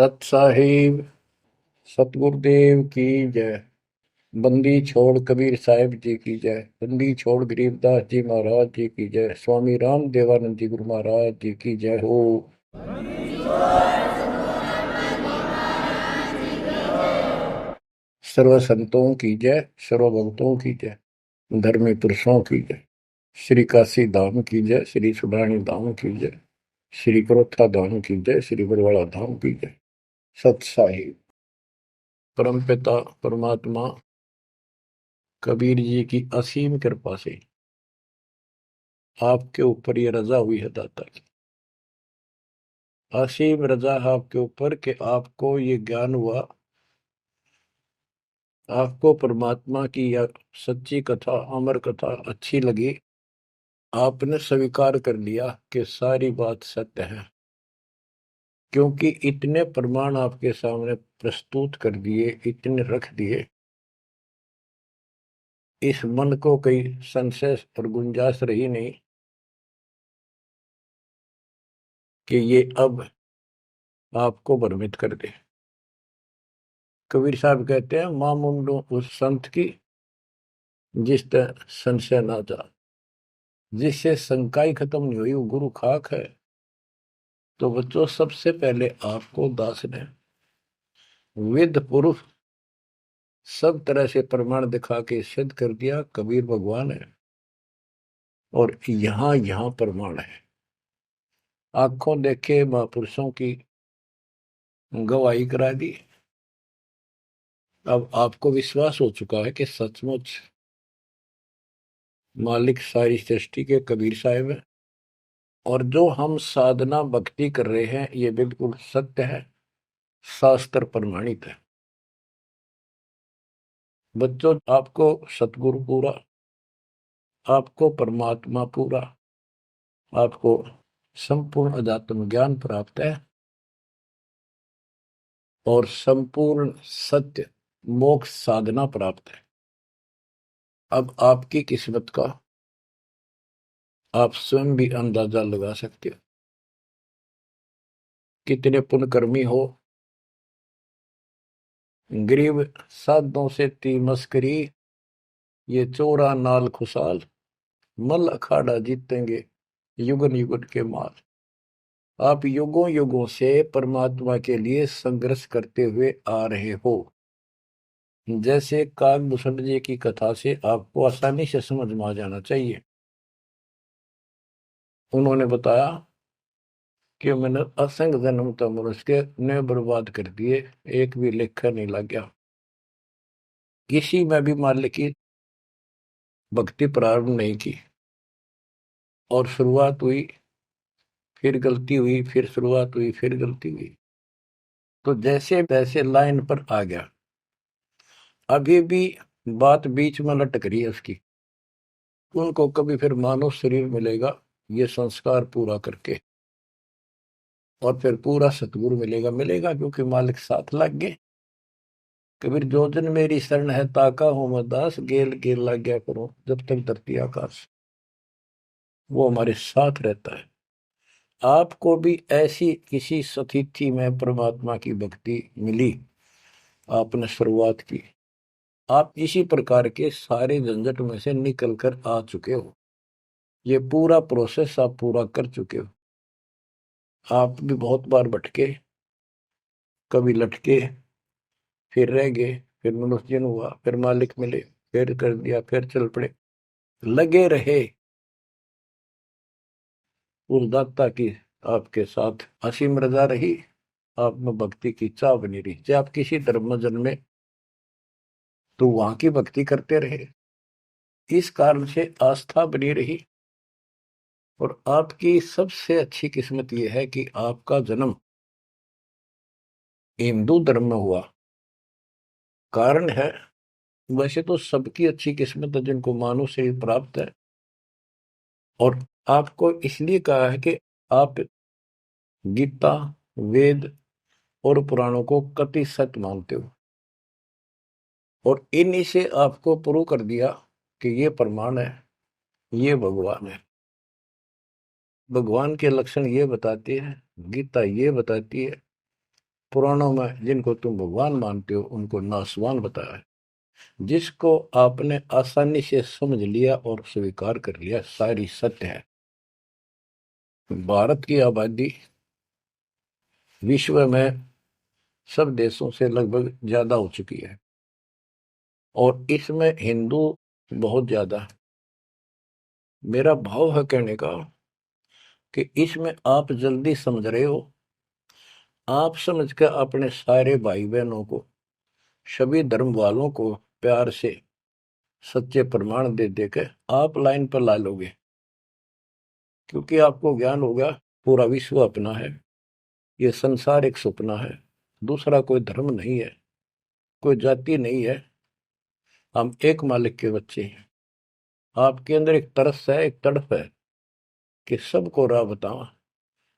सत साहिब सतगुरुदेव की जय। बंदी छोड़ कबीर साहिब जी की जय। बंदी छोड़ गरीबदास जी महाराज जी की जय। स्वामी राम देवानंद जी गुरु महाराज जी की जय हो। सर्व संतों की जय, सर्व भक्तों की जय, धर्मी पुरुषों की जय। श्री काशी धाम की जय, श्री सुडानी धाम की जय, श्री क्रोथा धाम की जय, श्री बरवाड़ा धाम की जय। सत साहिब परमपिता परमात्मा कबीर जी की असीम कृपा से आपके ऊपर ये रजा हुई है दाता की। असीम रजा है आपके ऊपर कि आपको ये ज्ञान हुआ, आपको परमात्मा की यह सच्ची कथा, अमर कथा अच्छी लगी। आपने स्वीकार कर लिया कि सारी बात सत्य है, क्योंकि इतने प्रमाण आपके सामने प्रस्तुत कर दिए, इतने रख दिए। इस मन को कोई संशय और गुंजाइश रही नहीं कि ये अब आपको भ्रमित कर दे। कबीर साहब कहते हैं, मां मुंडो उस संत की जिस तरह संशय ना जा, जिससे शंका ही खत्म नहीं हुई, वो गुरु खाक है। तो बच्चों, सबसे पहले आपको दास ने वेद पुरुष सब तरह से प्रमाण दिखा के सिद्ध कर दिया कबीर भगवान है। और यहां यहां प्रमाण है, आंखों देखे महापुरुषों की गवाही करा दी। अब आपको विश्वास हो चुका है कि सचमुच मालिक सारी सृष्टि के कबीर साहिब है, और जो हम साधना भक्ति कर रहे हैं ये बिल्कुल सत्य है, शास्त्र प्रमाणित है। बच्चों, आपको सतगुरु पूरा, आपको परमात्मा पूरा, आपको संपूर्ण अध्यात्म ज्ञान प्राप्त है, और संपूर्ण सत्य मोक्ष साधना प्राप्त है। अब आपकी किस्मत का आप स्वयं भी अंदाजा लगा सकते हो। कितने पुण्यकर्मी हो, गरीब साधों से ती मस्करी, ये चोरा नाल खुशाल, मल अखाड़ा जीतेंगे युगन युगन के माल। आप युगों युगों से परमात्मा के लिए संघर्ष करते हुए आ रहे हो। जैसे काकभूषण जी की कथा से आपको आसानी से समझ में आ जाना चाहिए। उन्होंने बताया कि मैंने असंख्य जन्म तो मनुष्य के ने बर्बाद कर दिए, एक भी लेखा नहीं लग गया। किसी में भी मालिक की भक्ति प्रारंभ नहीं की, और शुरुआत हुई, फिर गलती हुई, फिर शुरुआत हुई, फिर गलती हुई, तो जैसे तैसे लाइन पर आ गया। अभी भी बात बीच में लटक रही है उसकी। उनको कभी फिर मानव शरीर मिलेगा ये संस्कार पूरा करके, और फिर पूरा सतगुरु मिलेगा। मिलेगा क्योंकि मालिक साथ लग गए। कबीर जो जन मेरी शरण है ताका हूं मैं दास, गेल गेल लग गया करो जब तक धरती आकाश। वो हमारे साथ रहता है। आपको भी ऐसी किसी स्थिति में परमात्मा की भक्ति मिली, आपने शुरुआत की, आप इसी प्रकार के सारे झंझट में से निकल कर आ चुके हो। ये पूरा प्रोसेस आप पूरा कर चुके हो। आप भी बहुत बार भटके, कभी लटके, फिर रह गए, फिर मनुष्य जन्म हुआ, फिर मालिक मिले, फिर कर दिया, फिर चल पड़े, लगे रहे। उस दाता की आपके साथ असीम रजा रही, आप में भक्ति की चाह बनी रही। चाहे आप किसी धर्म में जन्मे तो वहां की भक्ति करते रहे, इस कारण से आस्था बनी रही। और आपकी सबसे अच्छी किस्मत यह है कि आपका जन्म हिंदू धर्म में हुआ। कारण है, वैसे तो सबकी अच्छी किस्मत है जिनको मानव शरीर प्राप्त है, और आपको इसलिए कहा है कि आप गीता, वेद और पुराणों को कति सत्य मानते हो, और इन्हीं से आपको प्रूव कर दिया कि ये प्रमाण है, ये भगवान है। भगवान के लक्षण ये बताती है, गीता ये बताती है, पुराणों में जिनको तुम भगवान मानते हो उनको नासवान बताया है। जिसको आपने आसानी से समझ लिया और स्वीकार कर लिया, सारी सत्य है। भारत की आबादी विश्व में सब देशों से लगभग ज्यादा हो चुकी है और इसमें हिंदू बहुत ज्यादा है। मेरा भाव है कहने का कि इसमें आप जल्दी समझ रहे हो। आप समझ कर अपने सारे भाई बहनों को, सभी धर्म वालों को प्यार से सच्चे प्रमाण दे देकर आप लाइन पर ला लोगे, क्योंकि आपको ज्ञान होगा पूरा विश्व अपना है, ये संसार एक सपना है, दूसरा कोई धर्म नहीं है, कोई जाति नहीं है, हम एक मालिक के बच्चे हैं। आपके अंदर एक तरस है, एक तड़प है कि सबको राह बतावा।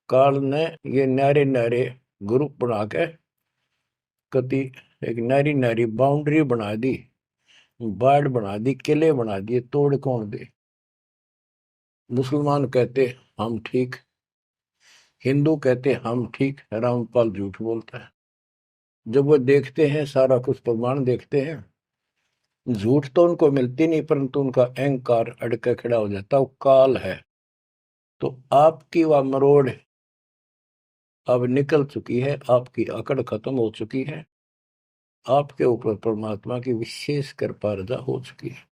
काल ने ये न्यारे न्यारे ग्रुप बना के कति एक नारी नारी बाउंड्री बना दी, बाढ़ बना दी, किले बना दिए, तोड़ कौन दे। मुसलमान कहते हम ठीक, हिंदू कहते हम ठीक, रामपाल झूठ बोलता है। जब वो देखते हैं सारा कुछ प्रमाण देखते हैं, झूठ तो उनको मिलती नहीं, परंतु उनका अहंकार अड़के खड़ा हो जाता, वो काल है। तो आपकी वह मरोड़ अब निकल चुकी है, आपकी अकड़ खत्म हो चुकी है, आपके ऊपर परमात्मा की विशेष कृपा रजा हो चुकी है।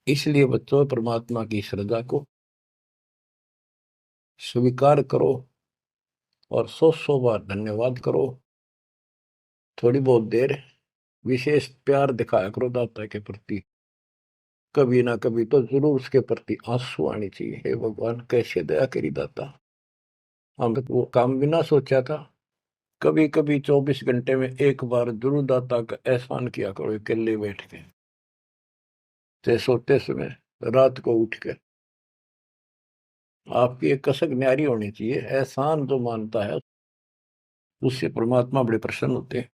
इसलिए बच्चों, परमात्मा की श्रद्धा को स्वीकार करो और 100 बार धन्यवाद करो। थोड़ी बहुत देर विशेष प्यार दिखाया करो दाता के प्रति, कभी ना कभी तो जरूर उसके प्रति आंसू आनी चाहिए। हे भगवान, कैसे दया करी दाता, हम वो काम बिना सोचा था। कभी कभी 24 घंटे में एक बार जरूर दाता का एहसान किया करो, अकेले बैठ के, चाहे सोते समय, रात को उठ के। आपकी एक कसक न्यारी होनी चाहिए। एहसान जो मानता है उससे परमात्मा बड़े प्रसन्न होते हैं।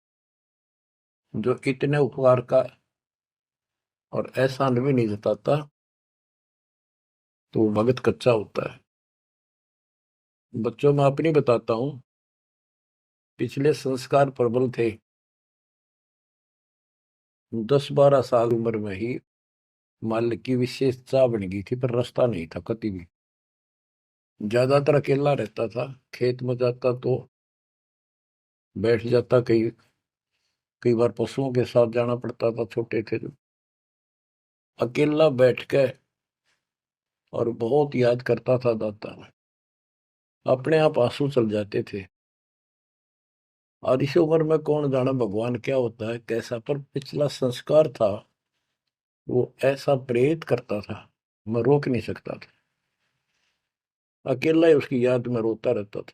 जो इतने उपकार का और एहसान भी नहीं जताता तो वो भगत कच्चा होता है। बच्चों में अपनी बताता हूं, पिछले संस्कार प्रबल थे। 10-12 साल उम्र में ही मालिक की विशेष चाह बन गई थी, पर रास्ता नहीं था कति भी। ज्यादातर अकेला रहता था, खेत में जाता तो बैठ जाता, कई कई बार पशुओं के साथ जाना पड़ता था, छोटे थे जो। अकेला बैठ के और बहुत याद करता था दाता, अपने आप आंसू चल जाते थे। और इस उम्र में कौन जाना भगवान क्या होता है कैसा, पर पिछला संस्कार था वो ऐसा प्रेरित करता था, मैं रोक नहीं सकता था। अकेला ही उसकी याद में रोता रहता था।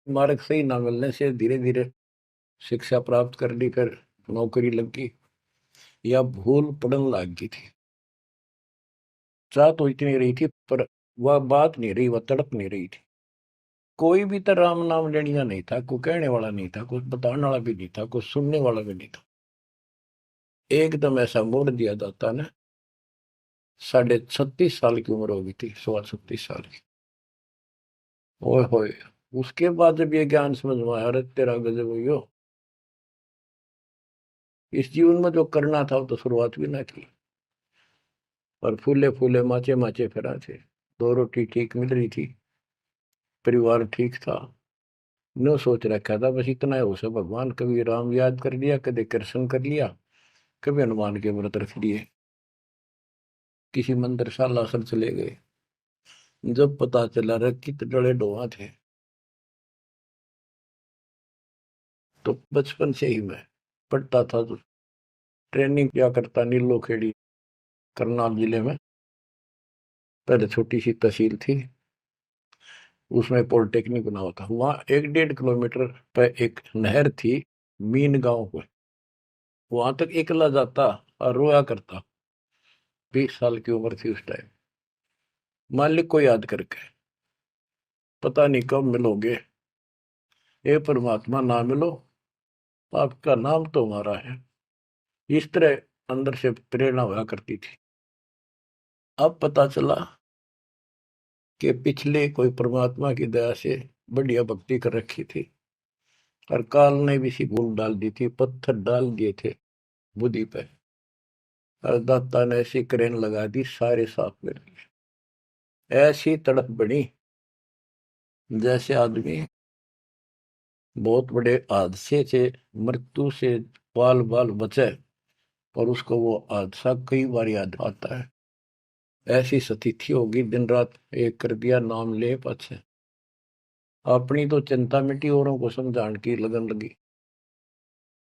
मार्ग सही ना मिलने से धीरे धीरे शिक्षा प्राप्त कर ली, फिर नौकरी लगी या भूल पड़न लग गई थी। चाह तो इतनी रही थी, पर वह बात नहीं रही, वह तड़प नहीं रही थी। कोई भी तो राम नाम लेनिया नहीं था, कोई कहने वाला नहीं था, कुछ बताने वाला भी नहीं था, कुछ सुनने वाला भी नहीं था। एकदम ऐसा मोड़ दिया दाता ने। 36.5 साल की उम्र हो गई थी, 36.5 साल की। ओए होए, उसके बाद जब ये ज्ञान समझ में आया, अरे तेरा गजब हुई, इस जीवन में जो करना था वो तो शुरुआत भी ना की। और फूले फूले माचे माचे फिरा थे, 2 रोटी ठीक मिल रही थी, परिवार ठीक था। नो सोच रखा था बस इतना है उसे, भगवान कभी राम याद कर लिया, कभी कृष्ण कर लिया, कभी हनुमान के व्रत रख लिए, किसी मंदिर शालासर चले गए। जब पता चला रे कित डले डोहा थे, तो बचपन से ही मैं पढ़ता था, तो ट्रेनिंग क्या करता नीलो खेड़ी, करनाल जिले में। पहले छोटी सी तहसील थी, उसमें पॉलिटेक्निक बना हुआ था। वहां 1-1.5 किलोमीटर पे एक नहर थी, मीन गांव को। वहां तक एकला जाता और रोया करता। 20 साल की उम्र थी उस टाइम। मालिक को याद करके, पता नहीं कब मिलोगे, हे परमात्मा ना मिलो, आपका नाम तो हमारा है। इस तरह अंदर से प्रेरणा हुआ करती थी। अब पता चला कि पिछले कोई परमात्मा की दया से बढ़िया भक्ति कर रखी थी, और काल ने भी सी भूल डाल दी थी, पत्थर डाल दिए थे बुद्धि पे, और दाता ने ऐसी करेन लगा दी, सारे साफ कर दिए। ऐसी तड़प बनी जैसे आदमी बहुत बड़े हादसे से, मृत्यु से बाल बाल बचे, और उसको वो हादसा कई बार याद आता है। ऐसी स्थिति होगी, दिन रात एक कर दिया, नाम ले पाछे। अपनी तो चिंता मिटी, औरों को समझाने की लगन लगी।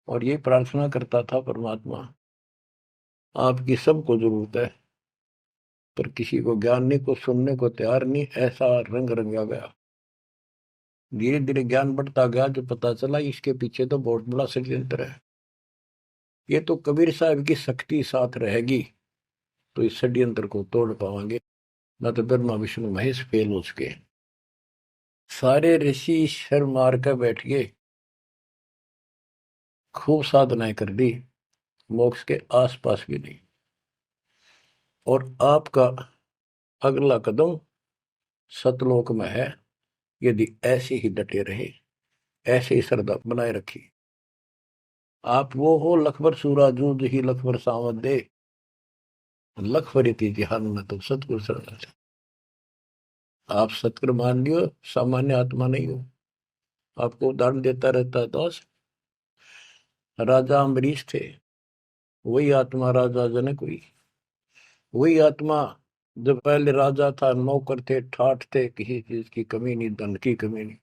और ये प्रार्थना करता था, परमात्मा आपकी सबको जरूरत है, पर किसी को ज्ञान नहीं, को सुनने को तैयार नहीं। ऐसा रंग रंगा गया। धीरे धीरे ज्ञान बढ़ता गया, जो पता चला इसके पीछे तो बहुत बड़ा षड्यंत्र है। ये तो कबीर साहब की शक्ति साथ रहेगी तो इस षड्यंत्र को तोड़ पाएंगे, न तो ब्रह्मा विष्णु महेश फेल हो चुके। सारे ऋषि शर मार कर बैठ गए, खूब साधनाएं कर दी, मोक्ष के आसपास भी नहीं। और आपका अगला कदम सतलोक में है, यदि ऐसे ही डटे रहे, ऐसे ही श्रद्धा बनाए रखी। आप वो हो लखबर सूरा जूझ ही लखबर सावत दे, लखबर जिहान में तो सतगुरु शरण। आप सतगुरु मान लियो, सामान्य आत्मा नहीं हो। आपको उदाहरण देता रहता है दोस्त। राजा अम्बरीश थे, वही आत्मा राजा जनक हुई। वही आत्मा जब पहले राजा था, नौकर थे, ठाठ थे, किसी चीज की कमी नहीं, धन की कमी नहीं,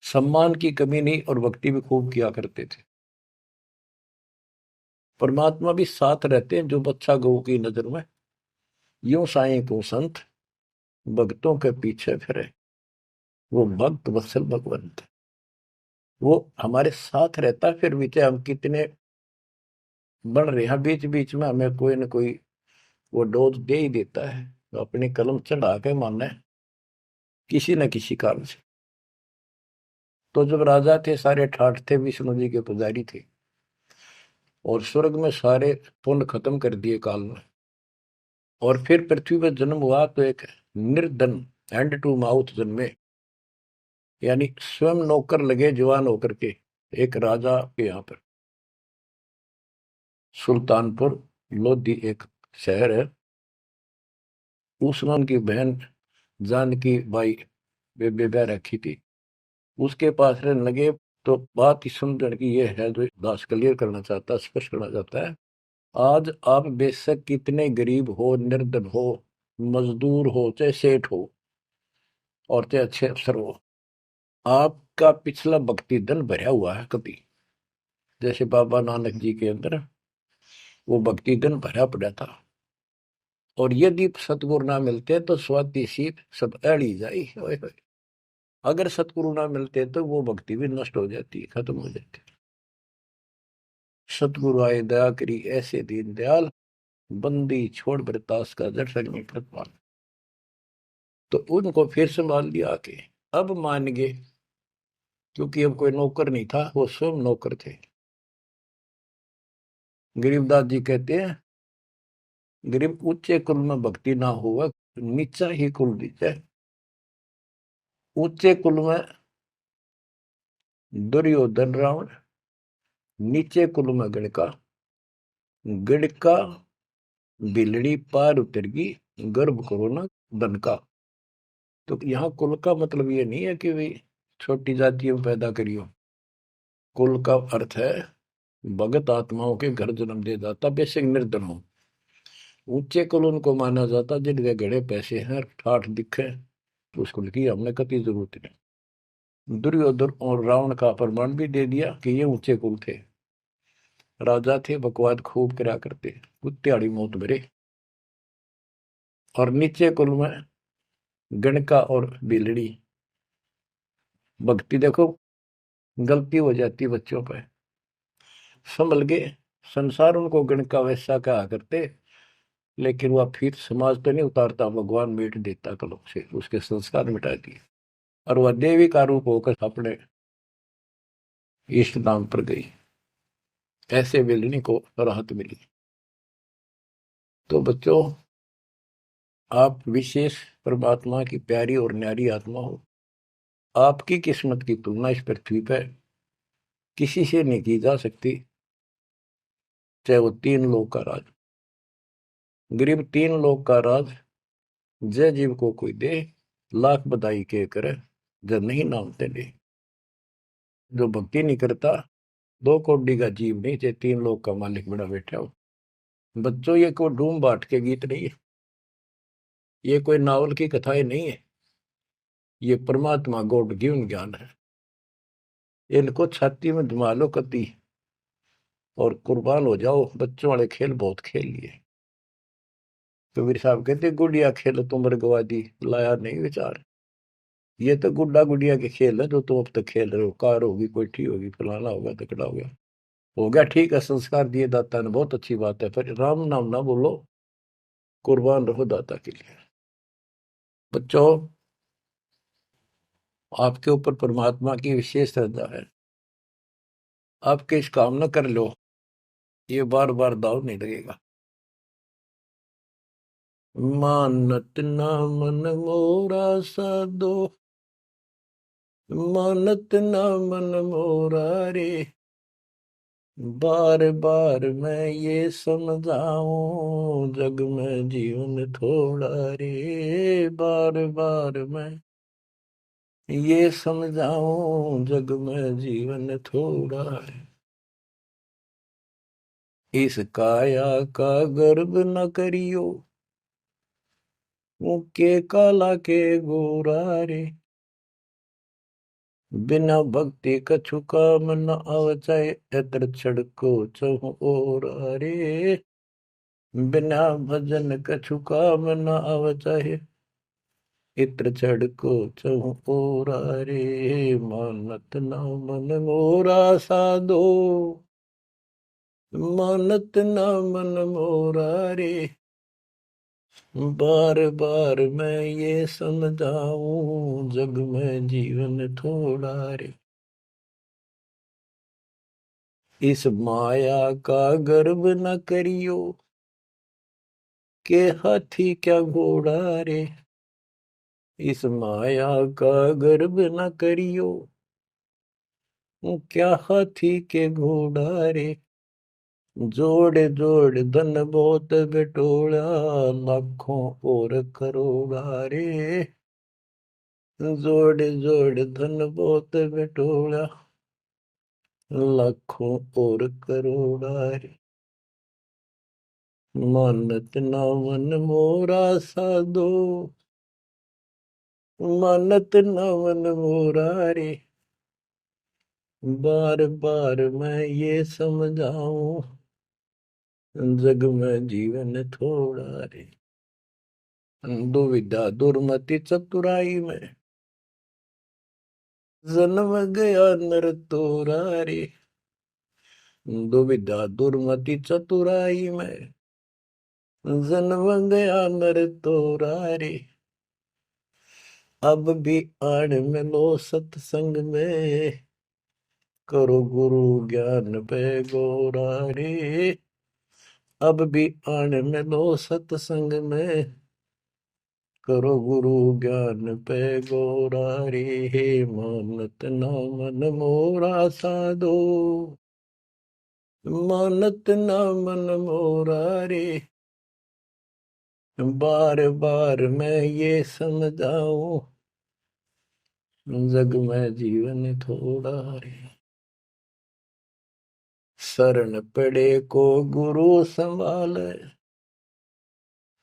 सम्मान की कमी नहीं, और भक्ति भी खूब किया करते थे। परमात्मा भी साथ रहते हैं जो बच्चा गऊ की नजर में, यूं साईं को संत भक्तों के पीछे फिरे, वो भक्त वत्सल भगवंत। वो हमारे साथ रहता है, फिर भी चाहे हम कितने बढ़ रहे हैं, बीच बीच में हमें कोई न कोई वो डोज दे ही देता है, तो अपनी कलम चढ़ा के मानना है किसी न किसी कारण से। तो जब राजा थे, सारे ठाठ थे, विष्णु जी के पुजारी थे, और स्वर्ग में सारे पुण्य खत्म कर दिए काल में, और फिर पृथ्वी पर जन्म हुआ तो एक निर्धन हैंड टू माउथ जन्मे, यानी स्वयं नौकर लगे जवान होकर के, एक राजा के यहाँ पर। सुल्तानपुर लोधी एक शहर है, उसमें उनकी बहन जानकी बाई बेबे रखी थी, उसके पास रहने लगे। तो बात ही समझने की ये है, जो दास क्लियर करना चाहता है, स्पष्ट करना चाहता है। आज आप बेशक कितने गरीब हो, निर्धन हो, मजदूर हो, चाहे सेठ हो, और चाहे अच्छे अफसर हो, आपका पिछला भक्ति धन भरा हुआ है कभी। जैसे बाबा नानक जी के अंदर वो भक्ति धन भरा पड़ा था, और यदि सतगुरु ना मिलते तो स्वाति सीप सब अड़ी जाई। अगर सतगुरु ना मिलते तो वो भक्ति भी नष्ट हो जाती, खत्म हो जाती। सतगुरु आए दया करी ऐसे दीन दयाल, बंदी छोड़ बरतास का जड़ सगनी प्रतिपाल। तो उनको फिर संभाल लिया आके, अब मान गए, क्योंकि अब कोई नौकर नहीं था, वो स्वयं नौकर थे। गरीबदास जी कहते हैं, गरीब ऊंचे कुल में भक्ति ना हुआ, नीचा ही कुल दीजिए। ऊंचे कुल में दुर्योधन रावण, नीचे कुल में गणका, गणका बिलड़ी पार उतर गई, गर्भ करो ना धन का। तो यहाँ कुल का मतलब ये नहीं है कि भाई छोटी जातियों पैदा करियो। कुल का अर्थ है भगत आत्माओं के घर जन्म दे जाता, बेसिक निर्धन हो। ऊंचे कुल उनको माना जाता जिनके घड़े पैसे हैं, ठाठ दिखे, तो उस कुल की हमने कभी जरूरत नहीं। दुर्योधन और रावण का प्रमाण भी दे दिया कि ये ऊंचे कुल थे, राजा थे, बकवाद खूब करा करते, कुत्तेआड़ी मौत भरे। और नीचे कुल में गणका और बिलड़ी, भक्ति देखो गलती हो जाती बच्चों पर, संभल गए। संसार उनको गणका वैसा कहा करते, लेकिन वह फिर समाज तो नहीं उतारता, भगवान मिट देता कलम से, उसके संस्कार मिटा दिए, और वह देवी का रूप होकर अपने इष्ट धाम पर गई। ऐसे बिलनी को राहत मिली। तो बच्चों, आप विशेष परमात्मा की प्यारी और न्यारी आत्मा हो। आपकी किस्मत की तुलना इस पृथ्वी पर किसी से नहीं की जा सकती, चाहे वो तीन लोग का राज। गरीब तीन लोग का राज जय जीव को कोई दे, लाख बधाई के करे, जब नहीं नाम तेरे। जो भक्ति नहीं करता, दो कौड़ी का जीव नहीं, चाहे तीन लोग का मालिक बड़ा बैठा हो। बच्चों, ये कोई डूम बाट के गीत नहीं है, ये कोई नावल की कथाएं नहीं है, ये परमात्मा गॉड गिवन ज्ञान है। इनको छाती में धुमा लो कति और कुर्बान हो जाओ। बच्चों वाले खेल बहुत खेल लिए। कबीर साहब कहते गुड़िया खेल तुम गवा दी, लाया नहीं विचार। ये तो गुड्डा गुड़िया के खेल है जो तुम अब तक खेल रहे हो। कार होगी, कोठी होगी, फलाना होगा, तकड़ा हो गया ठीक है, संस्कार दिए दाता ने, बहुत अच्छी बात है, फिर राम नाम ना बोलो, कुर्बान रहो दाता के लिए। बच्चों, आपके ऊपर परमात्मा की विशेष श्रद्धा है। आपके इस काम न कर लो, ये बार बार दाव नहीं लगेगा। मानत ना मन मोरा साधो, मानत ना मन मोरा रे, बार बार मैं ये समझाऊं, जग में जीवन थोड़ा रे। बार बार मैं ये समझाऊं, जग में जीवन थोड़ा है। इस काया का गर्व न करियो, मुके काला के गोरा रे। बिना भक्ति कछु काम न आवचाए, एतर छड़को चहु और रे। बिना भजन कछु काम न आवचाए, इत्र छड़को चहु और रे। मानत न मन मोरा साधो, मानत न मन मोरा रे। बार बार मैं ये समझाऊं, जग में जीवन थोड़ा रे। इस माया का गर्व न करियो, के हाथी क्या घोड़ा रे। इस माया का गर्व न करियो, क्या हाथी के घोड़ा रे। जोड़ जोड़ धन बहुत बटोला, लाखों और करोड़ा रे। जोड़ जोड़ धन बहुत बटोला, लाखों और करोड़ा रे। मानत ना मन मोरा साधो, मानत ना मन मोरा रे। बार बार मैं ये समझाऊं, जग में जीवन थोड़ा रे। दुविधा दुर्मति चतुराई में, जन्म गया नर तोरा रे। दुविधा दुर्मति चतुराई में, जन्म गया नर तोरा रे। अब भी आड़ मिलो सत्संग में, करो गुरु ज्ञान पे गोरा रे। अब भी आड़ मिलो सत्संग में, करो गुरु ज्ञान पे गोरा रे। मानत ना मन मोरा साधो, मानत ना मन मोरा रे। बार बार मैं ये समझाऊं, जग में जीवन थोड़ा रे। शरण पड़े को गुरु संभाले,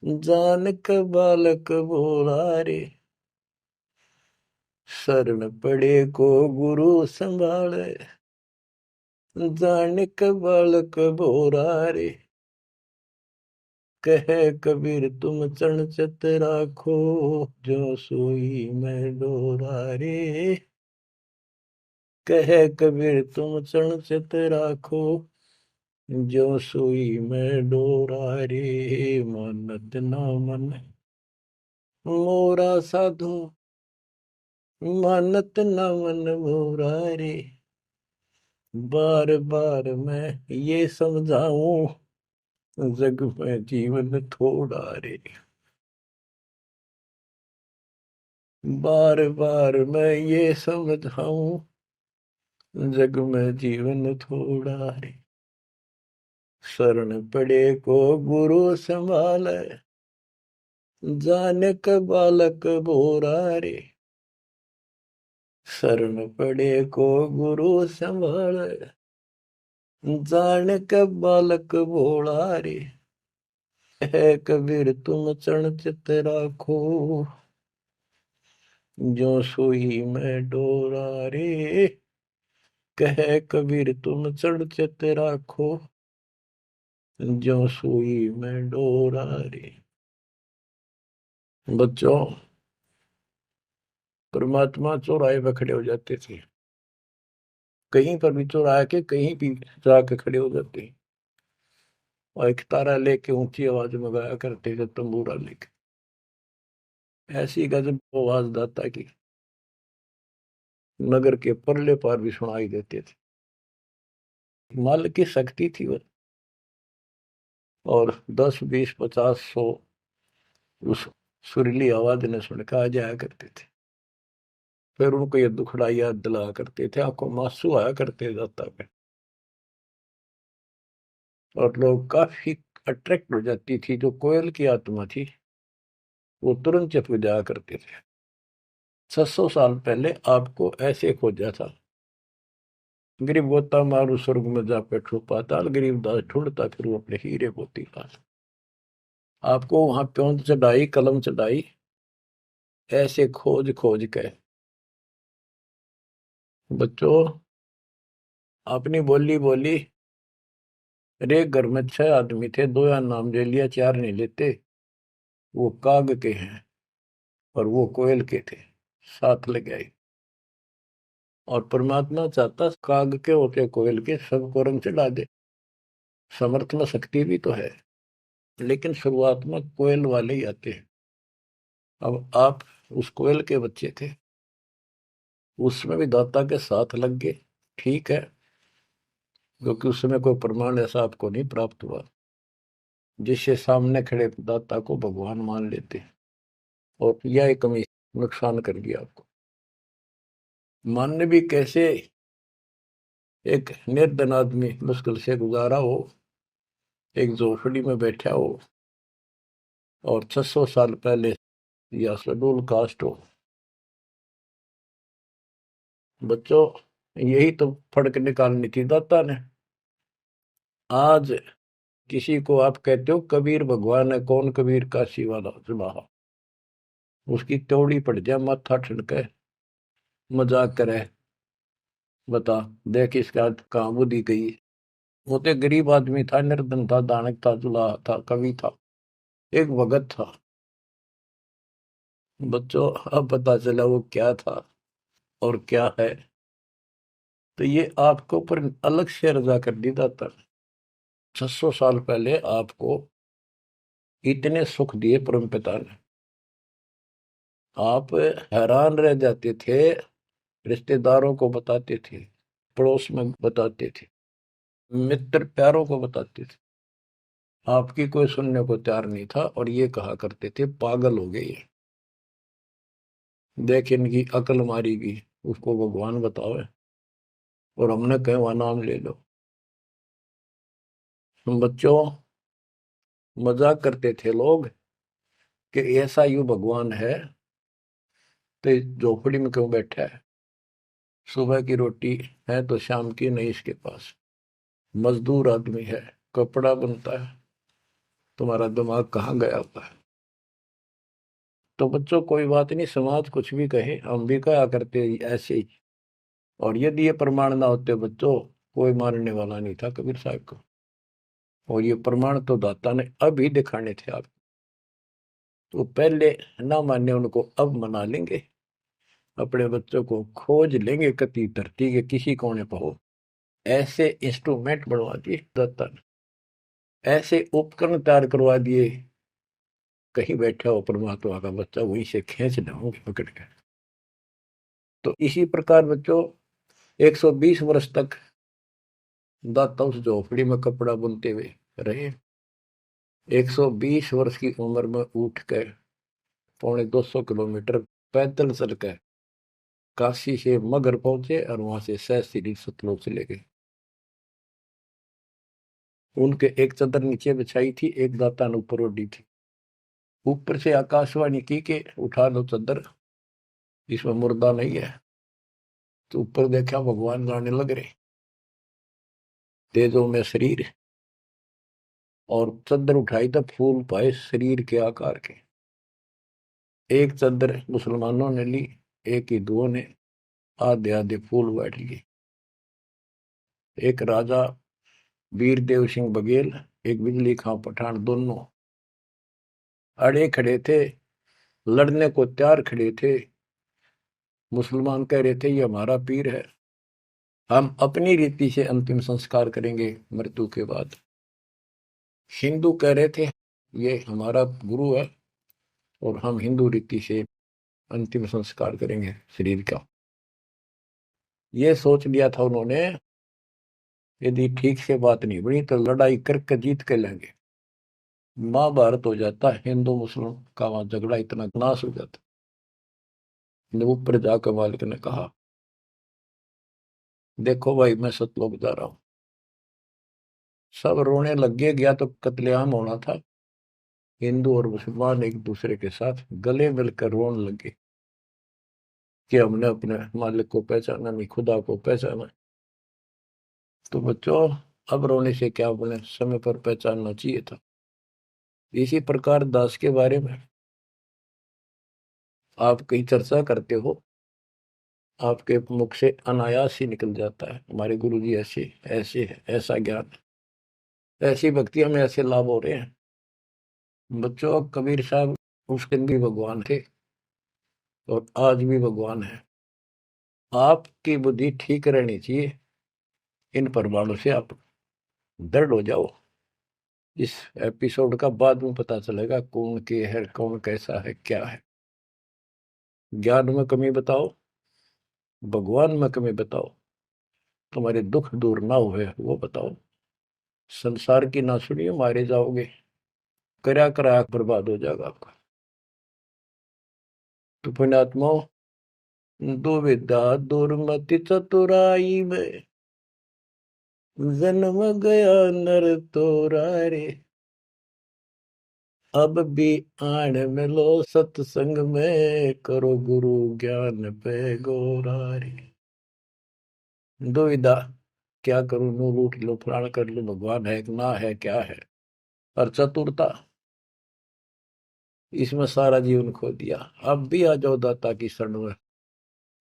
जानक बालक बोला रे। शरण पड़े को गुरु संभाले, जानक बालक बोला रे। कहे कबीर तुम चरण चित राखो, जो सोई मैं डोरा रे। कहे कबीर तुम चरण चित राखो, जो सोई मैं डोरा रे। मानत ना मन मोरा साधो, मानत ना मन मोरा रे। बार बार मैं ये समझाऊं, जग में जीवन थोड़ा रे। बार बार मैं ये समझाऊं, जग में जीवन थोड़ा रे, शरण पड़े को गुरु संभाले, जाने का बालक बोरा रे, शरण पड़े को गुरु संभाले, जाने का बालक भोला रे, है कबीर तुम चरण चित राखो, जो सोई में डोरा रे, कहे कबीर तुम चढ़ चित राखो, जो सुई में डोरा रे। बच्चों, परमात्मा चौराहे पे खड़े हो जाते थे, कहीं पर भी चौराहे के कहीं भी जाके खड़े हो जाते, और एक तारा लेके ऊंची आवाज में गाया करते थे, तंबूरा लेके। ऐसी गजब आवाज दाता की नगर के परले पार भी सुनाई देते थे। माल की शक्ति थी वो, और 10 20 50 100 उस सुरीली आवाज ने सुन के आ जाया करते थे। फिर उनको ये दुखड़ा याद दिलाया करते थे, आंखों में आंसू आया करते दाता पे, और लोग काफी अट्रैक्ट हो जाती थी। जो कोयल की आत्मा थी वो तुरंत चुप जाया करते थे। 600 साल पहले आपको ऐसे खोजा था, गरीब गोता मारू स्वर्ग में जा बैठो पाताल, गरीब दास ढूंढता फिर वो अपने हीरे मोती पास। आपको वहां प्योंद चढ़ाई, कलम चढ़ाई, ऐसे खोज खोज के। बच्चों, अपनी बोली बोली, एक घर में 6 आदमी थे, 2 या नाम ले लिया, 4 नहीं लेते। वो काग के हैं और वो कोयल के थे, साथ लग आई। और परमात्मा चाहता काग के होते कोयल के सबको रंग चढ़ा दे। समर्थ में शक्ति भी तो है, लेकिन शुरुआत में कोयल वाले ही आते हैं। अब आप उस कोयल के बच्चे थे, उसमें भी दाता के साथ लग गए, ठीक है, क्योंकि उस समय कोई प्रमाण ऐसा आपको नहीं प्राप्त हुआ जिससे सामने खड़े दाता को भगवान मान लेते, और यह कमी नुकसान कर गया आपको। मानने भी कैसे, एक निर्धन आदमी मुश्किल से गुजारा हो, एक झोपड़ी में बैठा हो, और 600 साल पहले या शेड्यूल कास्ट हो। बच्चों, यही तो फर्क निकालनी थी दाता ने। आज किसी को आप कहते हो कबीर भगवान है, कौन कबीर काशी वाला सुबह, उसकी त्योड़ी पड़ जाए, माथा ठनके, मजाक करे, बता देख इसका कहाँ बुद्धि गई। वो तो गरीब आदमी था, निर्धन था, दानक था, जुलाहा था, कवि था, एक भगत था। बच्चों, अब पता चला वो क्या था और क्या है। तो ये आपको पर अलग से रजा कर दी दाता। 600 साल पहले आपको इतने सुख दिए परम पिता ने, आप हैरान रह जाते थे, रिश्तेदारों को बताते थे, पड़ोस में बताते थे, मित्र प्यारों को बताते थे, आपकी कोई सुनने को तैयार नहीं था, और ये कहा करते थे पागल हो गए ये, देख इनकी अकल मारी गई, उसको भगवान बताओ। और हमने कहे वहां नाम ले लो। बच्चों, मजाक करते थे लोग कि ऐसा यू भगवान है तो इस झोपड़ी में क्यों बैठा है, सुबह की रोटी है तो शाम की नहीं इसके पास, मजदूर आदमी है, कपड़ा बनता है, तुम्हारा दिमाग कहाँ गया हुआ है। तो बच्चों, कोई बात नहीं, समाज कुछ भी कहे, हम भी कहा करते ऐसे ही। और यदि ये प्रमाण ना होते बच्चों, कोई मानने वाला नहीं था कबीर साहब को। और ये प्रमाण तो दाता ने अभी दिखाने थे आप, तो पहले ना माने उनको अब मना लेंगे, अपने बच्चों को खोज लेंगे कति धरती के किसी कोने पर हो। ऐसे इंस्ट्रूमेंट बनवा दिए दाता ने, ऐसे उपकरण तैयार करवा दिए, कहीं बैठा हो परमात्मा का बच्चा वहीं से खींच लाओगे पकड़ कर। तो इसी प्रकार बच्चों 120 वर्ष तक दाता उस झोपड़ी में कपड़ा बुनते हुए रहे। 120 वर्ष की उम्र में उठ कर 250 किलोमीटर पैदल चल कर काशी से मगर पहुंचे और वहां से सहस्त्री सतलोक चले गए। उनके एक चादर नीचे बिछाई थी, एक दाता ने ऊपर ओढ़ी थी। ऊपर से आकाशवाणी की के उठा लो चादर, इसमें मुर्दा नहीं है। तो ऊपर देखा भगवान जाने लग रहे, तेजों में शरीर, और चादर उठाई तो फूल पाए शरीर के आकार के। एक चादर मुसलमानों ने ली, एक हिंदुओं ने आधे आधे फूल बांट लिए। एक राजा वीर देव सिंह बघेल, एक बिजली खां पठान, दोनों अड़े खड़े थे, लड़ने को तैयार खड़े थे। मुसलमान कह रहे थे ये हमारा पीर है, हम अपनी रीति से अंतिम संस्कार करेंगे मृत्यु के बाद। हिंदू कह रहे थे ये हमारा गुरु है और हम हिंदू रीति से अंतिम संस्कार करेंगे शरीर का। ये सोच लिया था उन्होंने, यदि ठीक से बात नहीं बनी तो लड़ाई करके जीत के लेंगे। महाभारत हो जाता, हिंदू मुस्लिम का वहां झगड़ा इतना नाश हो जाता। ऊपर जाकर मालिक ने कहा देखो भाई मैं सतलोक जा रहा हूं। सब रोने लग गया तो कत्लेआम होना था। हिंदू और मुसलमान एक दूसरे के साथ गले मिलकर रोने लगे कि हमने अपने मालिक को पहचाना नहीं, खुदा को पहचाना। तो बच्चों अब रोने से क्या बने, समय पर पहचानना चाहिए था। इसी प्रकार दास के बारे में आप कहीं चर्चा करते हो, आपके मुख से अनायास ही निकल जाता है हमारे गुरु जी ऐसे ऐसे है, ऐसा ज्ञान, ऐसी भक्ति हमें ऐसे लाभ हो रहे हैं। बच्चों कबीर साहब उस दिन भी भगवान थे और आज भी भगवान है। आपकी बुद्धि ठीक रहनी चाहिए, इन प्रमाणों से आप दृढ़ हो जाओ। इस एपिसोड का बाद में पता चलेगा कौन के है, कौन कैसा है, क्या है। ज्ञान में कमी बताओ, भगवान में कमी बताओ, तुम्हारे दुख दूर ना हुए वो बताओ। संसार की ना सुनिए, मारे जाओगे, करा करा बर्बाद हो जाएगा आपका। तो पुण्यात्माओं, दुविधा दुर्मति चतुराई में जन्म गया नर तोरा रे। अब भी आण मिलो सत्संग में, करो गुरु ज्ञान पे गोरा रे। दुविधा, क्या करूं, नू लूट लो, फलाना कर लो, भगवान है ना है, क्या है। और चतुरता, इसमें सारा जीवन खो दिया। अब भी आ जाओ दाता की शरण में,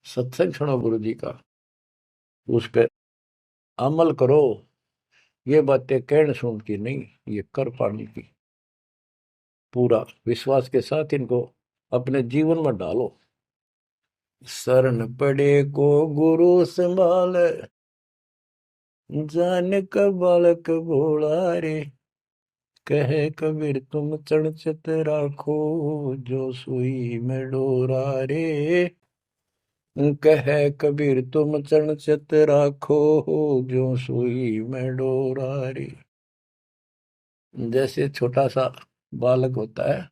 सत्संग सुनो गुरु जी का, उस पर अमल करो। ये बातें कहने सुन की नहीं, ये कर पाने की। पूरा विश्वास के साथ इनको अपने जीवन में डालो। शरण पड़े को गुरु संभाल, जान का बालक भोला रे। कहे कबीर तुम चढ़ चित राखो, जो सुई में डोरा रे। कहे कबीर तुम चढ़ चित राखो, जो सुई में डोरा रे। जैसे छोटा सा बालक होता है,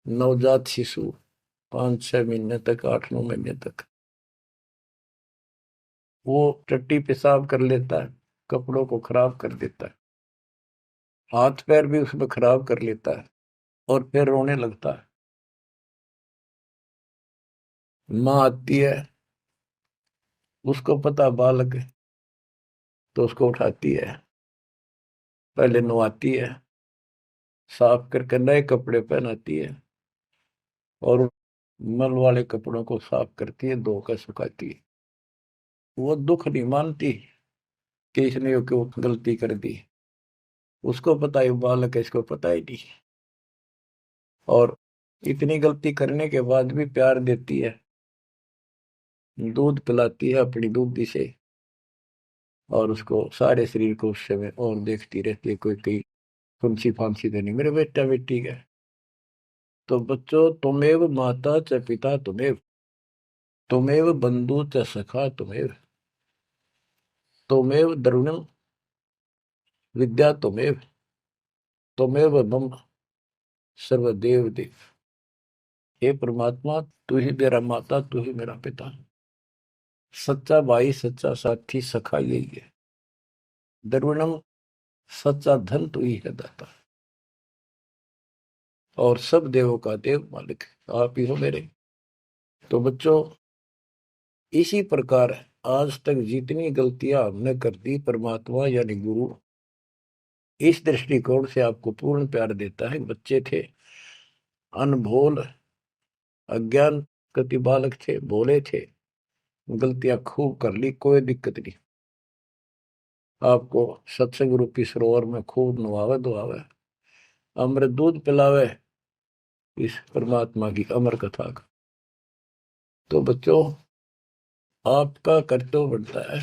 नवजात शिशु, 5-6 महीने तक, 8-9 महीने तक, वो टट्टी पेशाब कर लेता है, कपड़ों को खराब कर देता है, हाथ पैर भी उसमें खराब कर लेता है और फिर रोने लगता है। माँ आती है, उसको पता बालक है, तो उसको उठाती है, पहले नवाती है, साफ करके नए कपड़े पहनाती है और मल वाले कपड़ों को साफ करती है, धोकर सुखाती है। वो दुख नहीं मानती कि इसने ये क्यों गलती कर दी, उसको पता है बालक है, इसको पता ही नहीं। और इतनी गलती करने के बाद भी प्यार देती है, दूध पिलाती है अपनी दूधी से, और उसको सारे शरीर को उस समय और देखती रहती है कोई कहीं फुंसी फांसी तो नहीं मेरे बेटा बेटी का। तो बच्चों, तुमेव माता च पिता तुमेव, तुमेव बंधु च सखा तुमेव, तुमेव द्रविणम विद्या तुमेव, तुमेव मम सर्वदेव देव। हे परमात्मा, तू ही मेरा माता, तू ही मेरा पिता, सच्चा भाई, सच्चा साथी, सखा यही है। द्रविणम, सच्चा धन तू ही है दाता, और सब देवों का देव मालिक आप ही हो मेरे। तो बच्चों, इसी प्रकार आज तक जितनी गलतियां हमने कर दी, परमात्मा यानी गुरु इस दृष्टिकोण से आपको पूर्ण प्यार देता है। बच्चे थे, अनभोल, अज्ञान, कति बालक थे, भोले थे, गलतियां खूब कर ली, कोई दिक्कत नहीं। आपको सत्संग रूपी सरोवर में खूब नवावे धोआवे, अमृत दूध पिलावे इस परमात्मा की अमर कथा का। तो बच्चों, आपका कर्तव्य बनता है,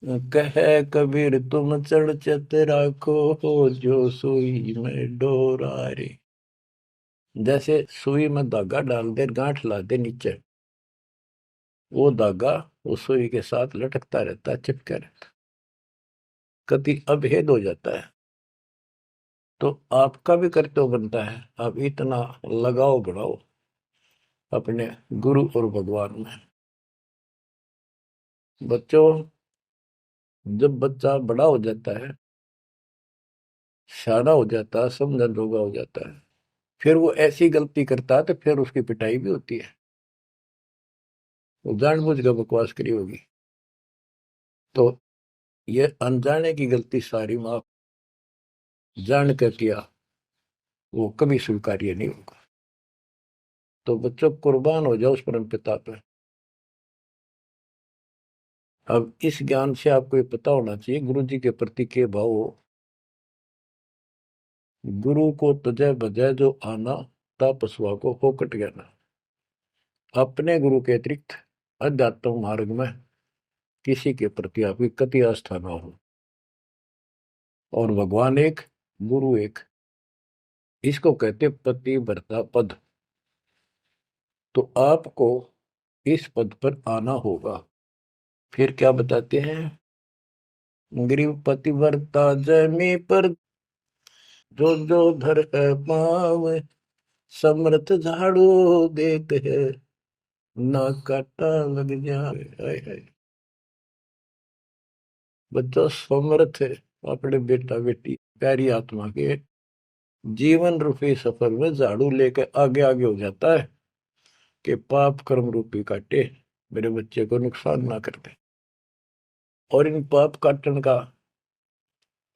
कह कबीर तुम चढ़ चत राखो, जो सुई में डोरा रे। जैसे सुई में धागा डाल दे, गांठ ला दे नीचे, वो धागा उस सुई के साथ लटकता रहता है, चिपका रहता, कभी अभेद हो जाता है। तो आपका भी कर्तव्य बनता है, आप इतना लगाव बढ़ाओ अपने गुरु और भगवान में। बच्चों, जब बच्चा बड़ा हो जाता है, सियाना हो जाता है, समझन जोगा हो जाता है, फिर वो ऐसी गलती करता है तो फिर उसकी पिटाई भी होती है। वो जानबूझ कर बकवास करी होगी। तो ये अनजाने की गलती सारी माफ जान कर किया, वो कभी स्वीकार्य नहीं होगा। तो बच्चों, कुर्बान हो जाओ उस परम पिता पे। अब इस ज्ञान से आपको ये पता होना चाहिए गुरु जी के प्रति के भाव हो। गुरु को तुझे बजय जो आना, तापसवा को फोकट गया। अपने गुरु के अतिरिक्त अध्यात्म मार्ग में किसी के प्रति आपकी कति आस्था ना हो। और भगवान एक, गुरु एक, इसको कहते पतिव्रता पद। तो आपको इस पद पर आना होगा। फिर क्या बताते हैं, गरीब पतिव्रता जमी पर, जो जो धर पाव, समर्थ झाड़ू देते है, ना काटा लग जाए। हाय हाय। बच्चा समर्थ है अपने बेटा बेटी प्यारी आत्मा के जीवन रूपी सफर में झाड़ू लेकर आगे आगे हो जाता है कि पाप कर्म रूपी काटे मेरे बच्चे को नुकसान ना कर दे। और इन पाप काटन का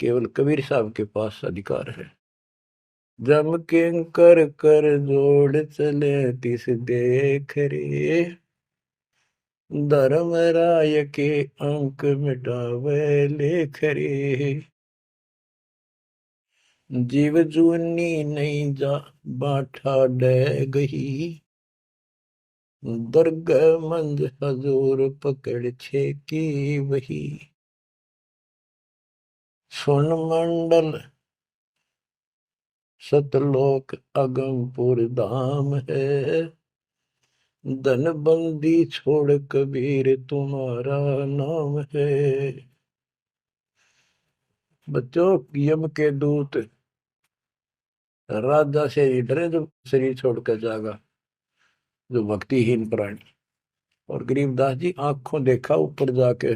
केवल कबीर साहब के पास अधिकार है। जम के कर कर जोड़ चले तिस देख रे, धर्म राय के अंक मिटावे लेख रे। जीव जूनी नहीं जा बाठा डे गही, दर्ग मंज हजूर पकड़ छे की वही। सुन मंडल सतलोक अगमपुर धाम है, धन बंदी छोड़ कबीर तुम्हारा नाम है। बच्चों, यम के दूत राजा से ही डरे जो शरीर छोड़कर जागा, जो भक्तिहीन प्राणी। और गरीबदास जी आंखों देखा ऊपर जाके,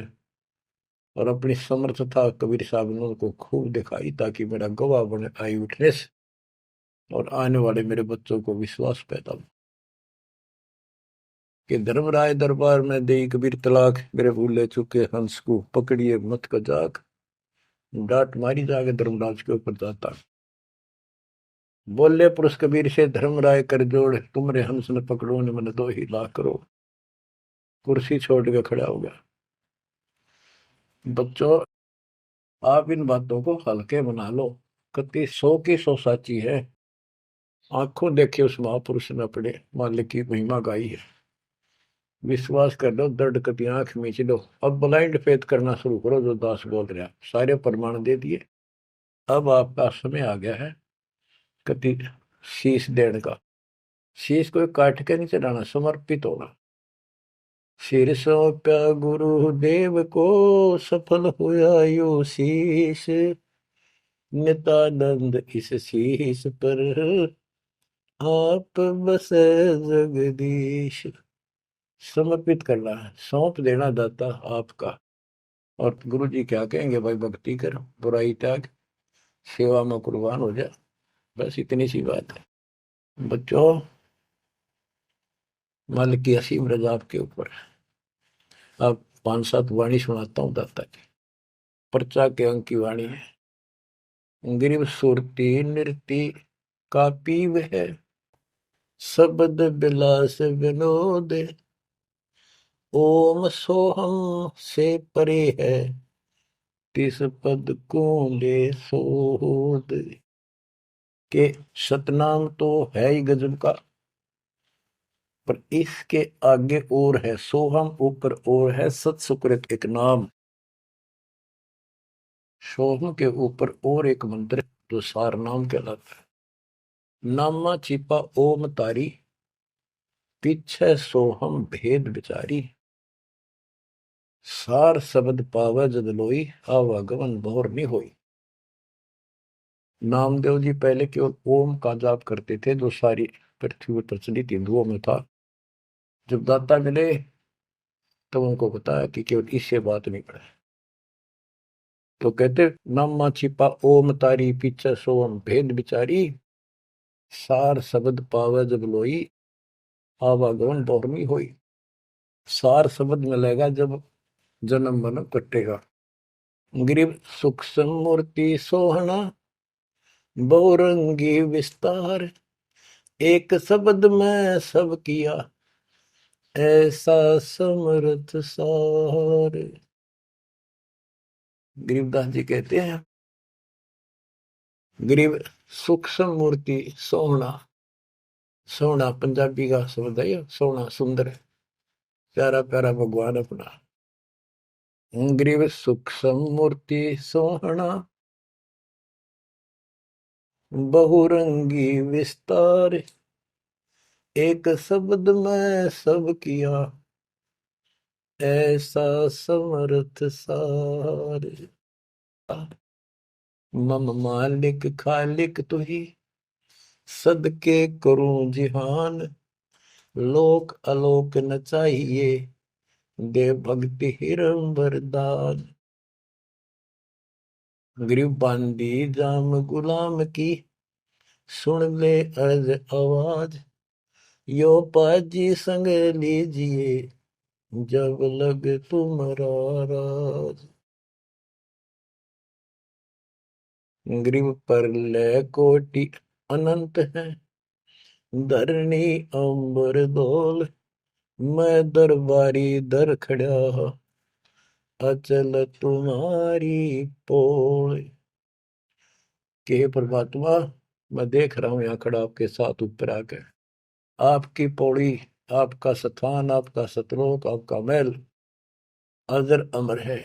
और अपनी समर्थता कबीर साहब ने उनको खूब दिखाई, ताकि मेरा गवाह बने आई विटनेस, और आने वाले मेरे बच्चों को विश्वास पैदा हो कि धर्मराय दरबार में दे कबीर तलाक, मेरे भूले चुके हंस को पकड़िए मत का जाग, डांट मारी जाके धर्मराज के ऊपर जाता। बोले पुरुष कबीर से धर्मराय कर जोड़, तुमरे हंस न पकड़ो ने मन 2 ही लाख करो। कुर्सी छोड़ के खड़ा हो गया। बच्चों, आप इन बातों को हल्के बना लो, कति 100 की 100 साची है। आंखों देखे उस महापुरुष ने अपने मालिक की महिमा गाई है। विश्वास कर लो, दर्द कति आंख मीच लो। अब ब्लाइंड फेथ करना शुरू करो, जो दास बोल रहा, सारे प्रमाण दे दिए। अब आपका समय आ गया है कति शीश देने का। शीश को काट के नहीं चढ़ाना, समर्पित होना। सिर सौंप्या गुरुदेव को, सफल हुआ यो शीश, नित्यानंद इस शीश पर आप बसे जगदीश। समर्पित करना है, सौंप देना दाता आपका। और गुरु जी क्या कहेंगे, भाई भक्ति कर, बुराई त्याग, सेवा में कुर्बान हो जा। बस इतनी सी बात है बच्चों। मालिक की असीम रजा आपके ऊपर। अब 5-7 वाणी सुनाता हूँ दाता की। पर्चा के अंक की वाणी है। गिरिव सुरती नृति का पीव है, शब्द बिलास विनोद। ओम सोहम से परे है, तिस पद को ले सोद। के सतनाम तो है ही गजब का, पर इसके आगे और है सोहम, ऊपर और है सत सुकृत एक नाम। सोहम के ऊपर और एक मंत्र जो सार नाम कहलाता है। नामा छिपा ओम तारी, पीछे सोहम भेद विचारी। सार शब्द पावे जद लोई, आवागमन भोर नहीं होई। नामदेव जी पहले केवल ओम का जाप करते थे, जो सारी पृथ्वी पर प्रचलित हिंदुओं में था। जब दाता मिले तब उनको बताया कि केवल इससे बात नहीं पड़े। तो कहते नामा छिपा ओम तारी, पीछे सोम भेद विचारी। सार शब्द पावे जब लोई, आवागमन बहुरमी होई। सार शब्द मिलेगा जब जन्म मन कटेगा। ग्रीव सूक्ष्म मूर्ति सोहना, बहुरंगी विस्तार। एक शब्द में सब किया, ऐसा समर्थ सार। गरीबदास जी कहते हैं, गरीब सूक्ष्म मूर्ति सोहना। सोहना पंजाबी का शब्द है, सोहना सुंदर, प्यारा प्यारा भगवान अपना। गरीब सूक्ष्म मूर्ति सोहना, बहुरंगी विस्तार। एक शब्द में सब किया, ऐसा समर्थ सार। मम मालिक खालिक तू ही, सदके करूं जिहान। लोक अलोक न चाहिए, दे भक्ति हिरम वरदान। गरीब बांदी जाम गुलाम की, सुन ले अर्ज आवाज। यो पाजी संग लीजिए, जब लग तुम्हारा राज। गरीब पर ले कोटि अनंत है, धरणी अंबर दोल। मैं दरबारी दर खड़ा, अचल तुम्हारी पोल। के परमात्मा, मैं देख रहा हूं यहाँ खड़ा आपके साथ ऊपर आकर। आपकी पौड़ी, आपका स्थान, आपका सतलोक, आपका महल अजर अमर है।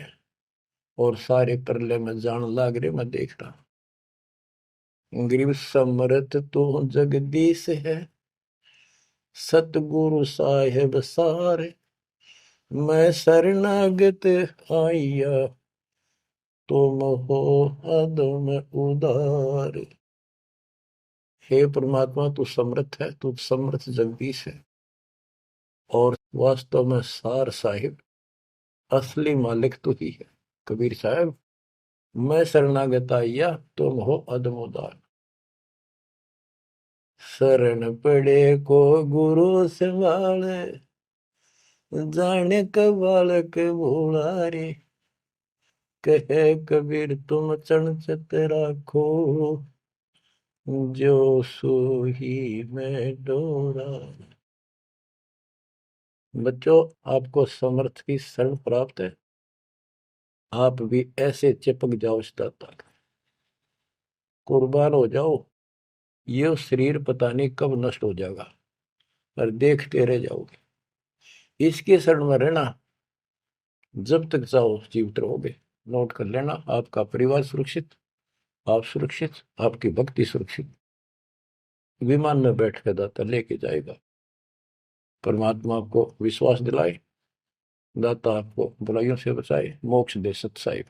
और सारे परले में जान लाग रहे, मैं देख रहा। गरीब समरथ तो जगदीश है, सतगुरु साहेब सारे। मैं शरणागत आइया, तुम हो अदम उदार। हे परमात्मा, तू समर्थ है, तू समर्थ जगदीश है। और वास्तव में सार साहिब, असली मालिक तू ही है। कबीर साहब, मैं शरणागत आइया, तुम हो अदम उदार। शरण पड़े को गुरु संभाले, जाने का बालक भोला रे। कहे कबीर तुम चरण चित राखो, जो सोही में डोरा। बच्चों, आपको समर्थ की शरण प्राप्त है। आप भी ऐसे चिपक जाओ इस दाता का, कुर्बान हो जाओ। ये शरीर पता नहीं कब नष्ट हो जाएगा, पर देखते रह जाओगे। इसके शरण में रहना, जब तक चाहो जीवित रहोगे। नोट कर लेना, आपका परिवार सुरक्षित, आप सुरक्षित, आपकी भक्ति सुरक्षित। विमान में बैठ कर दाता लेके जाएगा। परमात्मा आपको विश्वास दिलाए, दाता आपको बुराइयों से बचाए, मोक्ष दे सत साहिब।